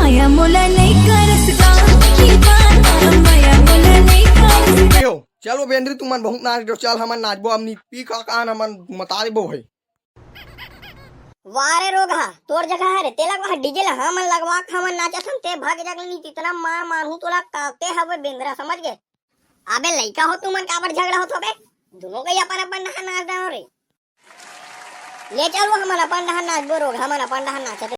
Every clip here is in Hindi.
माया मोला नहीं करस का की बात माया मोला नहीं करस यो चलो बेंद्री तुमन बहुत नाच दो चल हमन नाचबो हमनी पी का कान हमन मता देबो भाई वारे रोगा तोर जगह है रे तेला वह डीजे ला हमन लगवा के हमन नाचत हम ते भाग जागले नी इतना मार मारू तोला काते हवे बेंद्रा समझ गए अबे लइका हो तुमन काबर झगड़ा होत हबे दोनों के अपन अपन नहा नाच दे रे ले चलो हमन अपन नहा नाचबो रोग हमन अपन नहा नाचत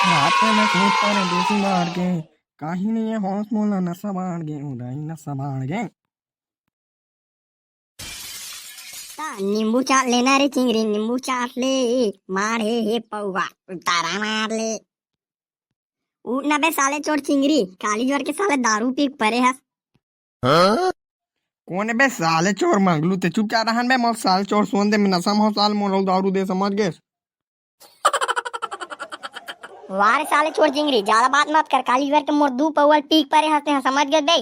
रात में सोच पर देसी मार के काहे नहीं है होश मोला नशा बाढ़ गे उड़ाई नशा बाढ़ गे नींबू चाट लेना रे चिंगरी नींबू चाट ले मार हे पौवा तारा मार ले उठ ना बे साले चोर चिंगरी काली जोर के साले दारू पी परे है कौन बे साले चोर मंगलू ते चुपचाप रहन बे मोर साल चोर सोन दे में नशा में साल मोर दारू दे समझ गए वारे साले चोर चिंगरी ज्यादा बात मत कर काली जोर के मोर दू पौवा पीक परे हंसते हैं समझ गए बे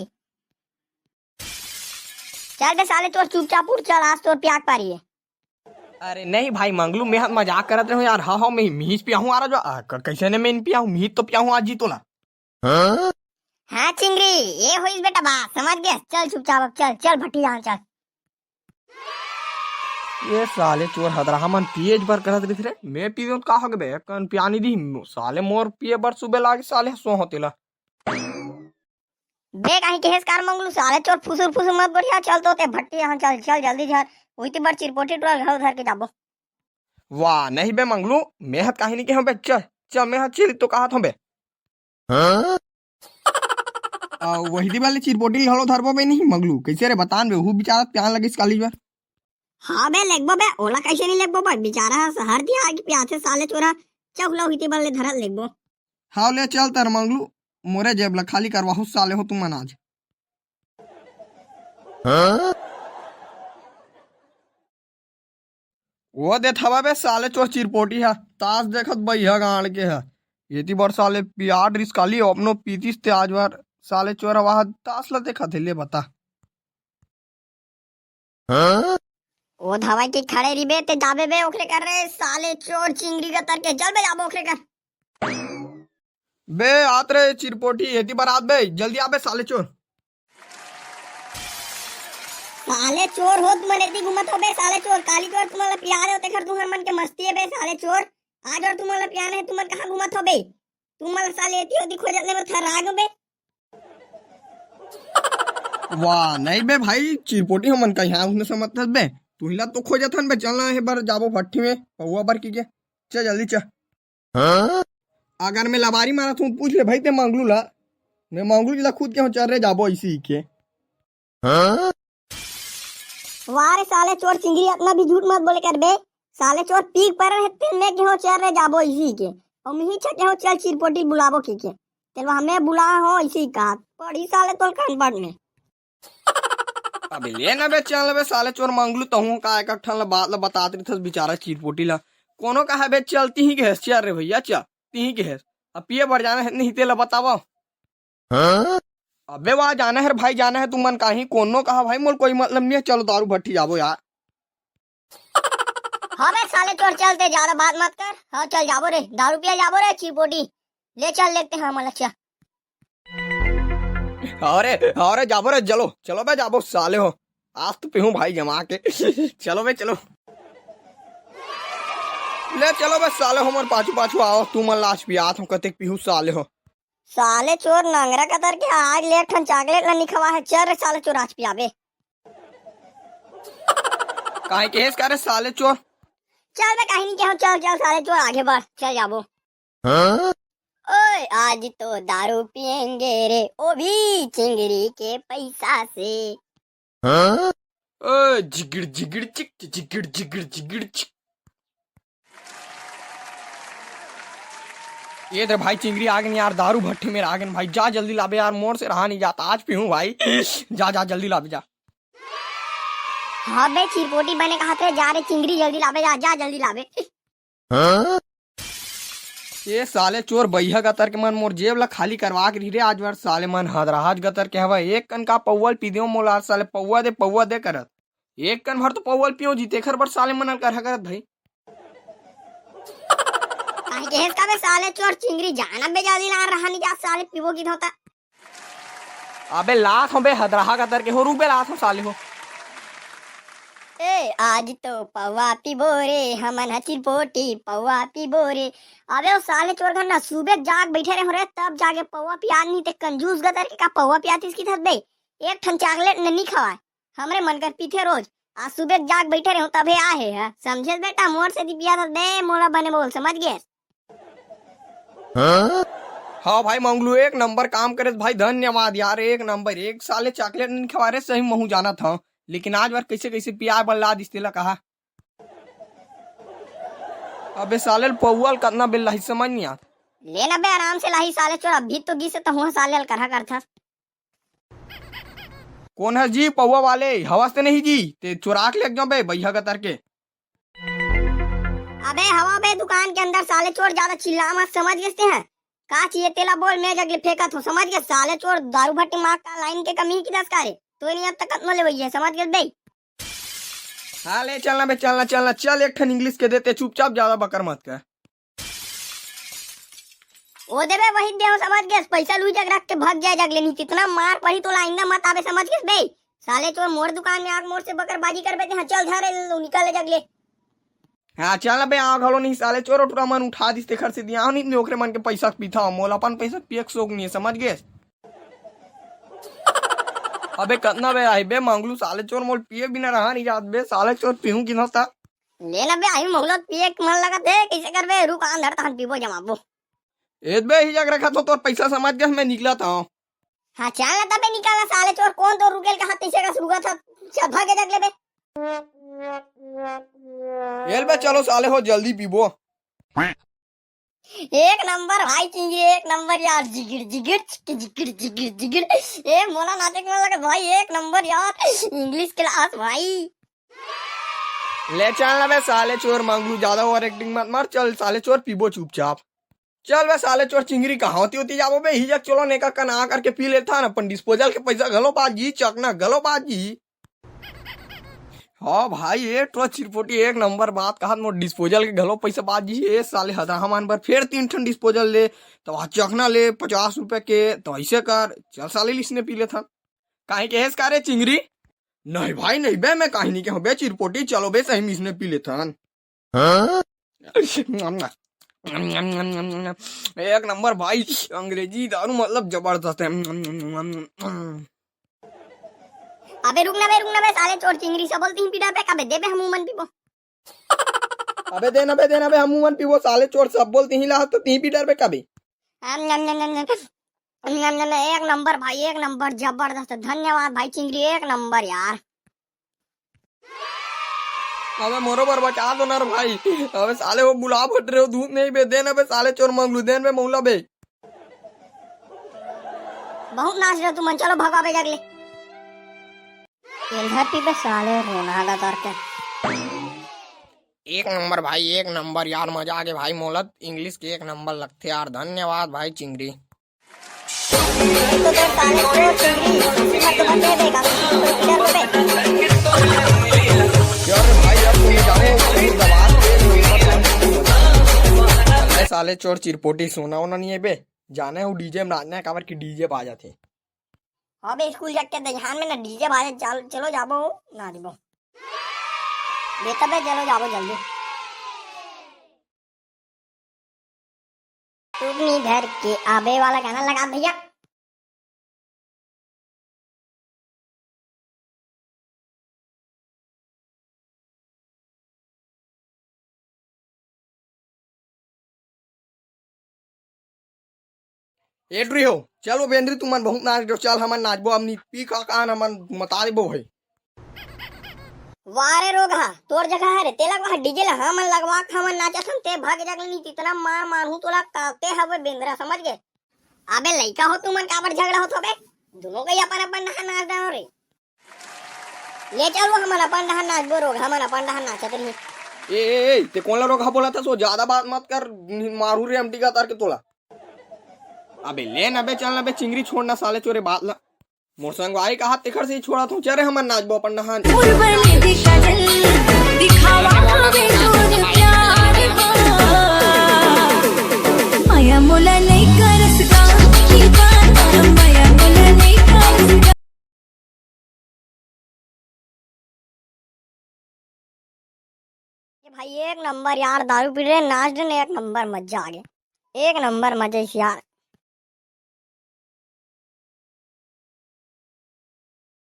चल बे साले चोर चुपचाप उठ चल आज तोर प्याग पारी है अरे नहीं भाई मंगलू मैं मजाक करत रहो यार हाँ हाँ मैं मीच पियाहूँ आ रहा जो कैसे ने मैं पियाहूँ मीच तो पियाहूँ आज जी तोला हाँ चिंगरी ये हुई बेटा बात समझ गए चल चुपचाप अब चल चल भट्टी जान चल ये साले चोर हदरा मन पिएज बर करत रही रे मैं पीवे का हो बे कन पियानी दी साले मोर पिए बर सुबह लागे साले सो होतेला बे कहीं के कार मंगलू साले चोर फुसुर फुसुर मत बढ़िया चल तो ते भट्टी यहाँ चल चल जल्दी झर उइती बार चिरपोटी टोल घर उधर के जाबो वाह नहीं बे मंगलू मेहत काहे नहीं के हम बे चल चल मेहत चिल तो कहा था बे वही दी वाले चिरपोटी हलो धरबो बे नहीं मंगलू कैसे रे बतान बे हु बेचारा प्यान लगिस काली बार हाँ बे लगबो बे ओला कैसे नहीं लगबो बे बेचारा हर दिया की प्यासे साले चोरा चखलो हुईती बार ले धरल लगबो हाँ ले चल तर मंगलू मोरे जेब ला खाली करवाहु साले हो तुम अनाज वो दे थवा बे साले चोर चिरपोटी है ताश देखत भैया गाड़ के है ये बार साले पियाड रिस्काली अपनो पीतीस ते आज बार साले चोर वाह ताश ला देखा थे ले बता ओ धवाई के खड़े रिबे ते जाबे बे ओखरे कर रे साले चोर चिंगरी का तर के चल बे जाबो ओखरे कर बे आत रे चिरपोटी ये बार आत बे जल्दी आ बे साले चोर साले चोर हो तुम इतनी घुमत हो बे साले चोर काली चोर तुम्हारा प्यार होते खर तुम मन के मस्ती है बे साले चोर आज और तुम्हारा प्यार है तुम कहां घुमत हो बे तुम्हारा साले एती होती खोजत ले में थर राग बे वाह नहीं बे भाई चिरपोटी हमन का यहाँ उसने समझ बे तू हिला तो खोजत हन बे चलना है बार जाबो भट्टी में पौवा बार की के चल जल्दी चल अगर मैं लबारी मारा तू पूछ ले भाई ते मंगलू ला मैं मंगलू ला खुद के चल रे जाबो इसी के वारे साले चोर चिंगरी अपना भी झूठ मत बोले कर बे साले चोर पीक पर है तेने के हो चल रे जाबो इसी के और मिही छके हो चल चिरपोटी बुलाबो की के तेल हमें बुला हो इसी का पड़ी साले तोल कान पड़ में अबे ले ना बे चल बे साले चोर मंगलू तहु का एक ठन ला बात ला बतात रही थस बेचारा चिरपोटी ला कोनो कहा बे चलती ही के चल रे भैया चल ती के है अब पिए बढ़ जाना है नहीं तेला बतावा अबे वहाँ जाना है भाई जाना है तुम मन कहीं कोनो कहा भाई मोल कोई मतलब नहीं है चलो दारू भट्टी जाबो यार हाँ बे साले चोर चलते ज्यादा बात मत कर हाँ चल जाबो रे दारू पिया जाबो रे चिरपोटी ले चल लेते हैं हम अच्छा अरे जाबो रे चलो चलो बे जाबो साले हो आज तो पीहूं भाई जमा के चलो बे चलो ले चलो बे साले हो मोर पाछू पाछू आओ तू मन लाश पियात हम कतेक पीहू साले हो साले चोर नंगरा कतर के आज ले ठन चॉकलेट ला निखवा है चल रे साले चोर आज पियाबे काहे केस करे साले चोर चल बे कहीं नहीं क्या चल चल साले चोर आगे बढ़ चल जाबो ओए आज तो दारू पियेंगे रे ओ भी चिंगरी के पैसा से जिगिड़ जिगिड़ चिक जिगिड़ जिगिड़ जिगिड़ चिक ये तो भाई चिंगरी आ गई यार दारू भट्टी में आ गए भाई जा जल्दी लाबे यार मोर से रहा नहीं जाता आज पीहूं भाई जा जा जल्दी लाबे जा हाँ बे चिरपोटी बने कहा थे जा रे चिंगरी जल्दी लाबे जा जा जल्दी लाबे ये साले चोर बैहा गतर के मन मोर जेब ला खाली करवा के रे आज बार साले मन हदराज गतर के हवा एक कन का पौवल पी दियो मोला साले पौवा दे करत एक कन भर तो पौवल पियो जीते खर बर साले मन कर करत भाई काहे केस का बे साले चोर चिंगरी जाना बे जादी ला रहा नहीं जा साले पीवो की होता। अबे लात हो बे हदराहा कतर के हो रुबे लात हो साले हो। ए आज तो पौवा पीबो रे हमन हचिर पोटी पौवा पीबो रे। अबे वो साले चोर घन्ना सुबह जाग बैठे रहे हो रे तब जाके पौवा पिया नहीं ते कंजूस गदर के का पौवा पियातीस की थत बे। एक ठन चॉकलेट नहीं खवाए हमरे मन कर पीते रोज। आज सुबह जाग बैठे रहे हो तबे आहे है समझे बेटा मोर से दी पिया थत बे मोला बने बोल समझ गए। हाँ भाई मंगलू एक नंबर काम करे भाई धन्यवाद यार एक नंबर। एक साले चॉकलेट नहीं खवा रहे सही महू जाना था लेकिन आज बार कैसे कैसे पिया बल्ला दिस्तेला कहा। अबे साले पौवल करना बिल लाही समझ नहीं आता। लेना बे आराम से लाही साले चोर अभी तो गी से तो हुआ साले करहा करथा। कौन है जी पौवा वाले हवा से नहीं जी ते चुरा के ले जाओ बे भैया का तर के। अबे हवा बे दुकान के अंदर साले चोर ज्यादा चिल्ला मत समझ गए हैं। का चाहिए तेला बोल मैं जगह फेंका तो समझ गए साले चोर दारू भट्टी माँ का लाइन के कमी की दस करे तो नहीं अब तक कतना ले भैया समझ गए बे। हाँ ले चलना बे चलना चलना चल एक ठन इंग्लिश के देते चुपचाप ज्यादा बकर मत कर। ओ देबे वही दे समझ गए पैसा लुई जग रख के भाग जाए जगले नहीं कितना मार पड़ी तो आइंदा मत आवे समझ गए बे। साले चोर मोर दुकान में आग मोर से बकरबाजी कर बैठे हैं चल धरे निकाले जगले। हाँ चल बे आ घलो नहीं साले चोर टूरा मन उठा दिस घर से दिया नहीं ओकरे मन के पैसा पीथा मोल अपन पैसा पियक सोक नहीं समझ गए। अबे कतना बे आई बे मंगलू साले चोर मोल पिए बिना रहा नहीं जात बे साले चोर पीहू की नता। लेना बे आई मोहलत पिए मन लगा थे कैसे कर बे रुक अंदर तहन पीबो जमाबो। ए बे ही जग रखा तो तोर पैसा समझ गए मैं निकला था। हाँ चल ना तबे निकाला साले चोर कौन तो रुकेल कहा तीसरे का रुका था चल भागे जगले बे। एल बे चलो साले हो जल्दी पीबो। एक नंबर भाई चिंगी एक नंबर यार जिगिर जिगिर जिगिर जिगिर जिगिर ए मोला नाचे के लगा भाई एक नंबर यार इंग्लिश क्लास भाई। ले चलना बे साले चोर मंगलू ज्यादा ओवर एक्टिंग मत मार चल साले चोर पीबो चुपचाप। चल बे साले चोर चिंगरी कहाँ होती जाबो बे हिजक चलो नेका कना करके पी लेता ना अपन डिस्पोजल के पैसा गलो बाजी चकना गलो बाजी। हाँ भाई ये तो चिरपोटी एक नंबर बात कहा मोर डिस्पोजल के घलो पैसा बाजी ए साले हदरा मान पर फिर 3 ठन डिस्पोजल ले तो चखना ले 50 रुपए के तो ऐसे कर चल साले लिसने पी ले था काहे के हेस करे चिंगरी। नहीं भाई नहीं बे मैं काहे नहीं के बे चिरपोटी चलो बे सही मिसने पी ले था। एक नंबर भाई अंग्रेजी दारू मतलब जबरदस्त है। अबे रुक ना बे साले चोर चिंगरी सब बोलती हैं पीड़ा पे कबे दे बे हम मन पीबो। अबे देना बे हम मन पीबो साले चोर सब बोलते ही ला तो ती पीडर पे कबे। एक नंबर भाई एक नंबर जबरदस्त धन्यवाद भाई चिंगरी एक नंबर यार। अबे मोरो पर बचा दो ना भाई अबे साले वो गुलाब हट रहे हो धूप नहीं बे देना बे साले चोर मंगलू देन बे मौला बे। बहुत नाच रहे तू मन चलो भगा बे जगले इधर पे साले रोना लगा के। एक नंबर भाई एक नंबर यार मजा आ गया भाई मोलत इंग्लिश के एक नंबर लगते यार धन्यवाद भाई चिंगरी। साले चोर चिरपोटी सोना होना नहीं है बे जाने हो डीजे में नाचना है काबर की डीजे बाजा थे। अबे स्कूल जाके दजहान में ना डीजे बाजे चलो जाबो ना दिबो बेटा बे चलो जाबो जल्दी। तुम घर के आबे वाला गाना लगा भैया। एड्री हो चलो बेंद्री तुमन बहुत नाच दो चल हमन नाचबो हमनी पी का कान हमन मता देबो है। वारे रोगा तोर जगह है रे तेला को डीजे ला हमन लगवा हमन नाचत हम ते भाग जगल नी इतना मार मारू तोला काते हवे बेंद्रा समझ गए। अबे लइका हो तुमन काबर झगड़ा होत होबे दोनों के अपन अपन नाच दे रे ले चलो हमन अपन नाचबो रोग हमन अपन नाचत रही। ए ते कौन ला रोगा बोला था सो ज्यादा बात मत कर मारू रे हमटी का तार के तोला। अबे ले ना बे चलना बे चिंगरी छोड़ना साले चोरे बात ला मोर संग आई का हाथ तिखर से ही छोड़ा तू चरे हमन नाचबो अपन नहान दिखावा हमें प्यार हो बोला नहीं का रसगा ही बात माया बोला नहीं का रसगा ये भाई एक नंबर यार, दारू पी रहे नाच रहे, एक नंबर मजा आ गया, एक नंबर मजा इस यार।